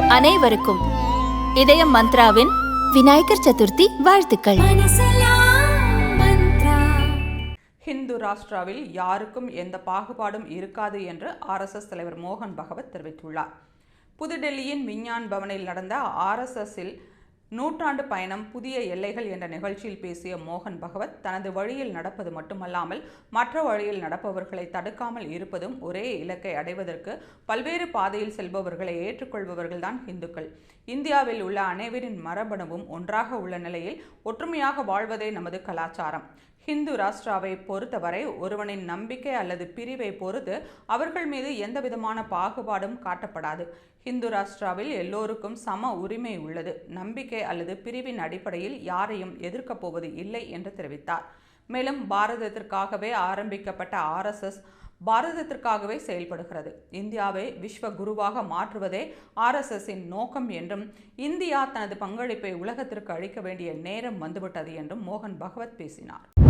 அனைவருக்கும் இதயம் மந்த்ராவின் விநாயகர் சதுர்த்தி வாழ்த்துக்கள். ஹிந்து ராஷ்டிராவில் யாருக்கும் எந்த பாகுபாடும் இருக்காது என்று RSS தலைவர் மோகன் பகவத் தெரிவித்துள்ளார். புதுடெல்லியின் விஞ்ஞான் பவனில் நடந்த RSSஇல் நூற்றாண்டு பயணம் புதிய எல்லைகள் என்ற நிகழ்ச்சியில் பேசிய மோகன் பகவத், தனது வழியில் நடப்பது மட்டுமல்லாமல் மற்ற வழியில் நடப்பவர்களை தடுக்காமல் இருப்பதும், ஒரே இலக்கை அடைவதற்கு பல்வேறு பாதையில் செல்பவர்களை ஏற்றுக்கொள்பவர்கள்தான் இந்துக்கள். இந்தியாவில் உள்ள அனைவரின் மரபணுவும் ஒன்றாக உள்ள நிலையில் ஒற்றுமையாக வாழ்வதே நமது கலாச்சாரம். ஹிந்து ராஷ்டிராவை பொறுத்தவரை ஒருவனின் நம்பிக்கை அல்லது பிரிவை பொறுத்து அவர்கள் மீது எந்த விதமான பாகுபாடும் காட்டப்படாது. ஹிந்து ராஷ்டிராவில் எல்லோருக்கும் சம உரிமை உள்ளது. நம்பிக்கை அல்லது பிரிவின் அடிப்படையில் யாரையும் எதிர்க்கப் போவது இல்லை என்று தெரிவித்தார். மேலும் பாரதத்திற்காகவே ஆரம்பிக்கப்பட்ட RSS பாரதத்திற்காகவே செயல்படுகிறது. இந்தியாவை விஸ்வ குருவாக மாற்றுவதே RSSஇன் நோக்கம் என்றும், இந்தியா தனது பங்களிப்பை உலகத்திற்கு அளிக்க வேண்டிய நேரம் வந்துவிட்டது என்றும் மோகன் பகவத் பேசினார்.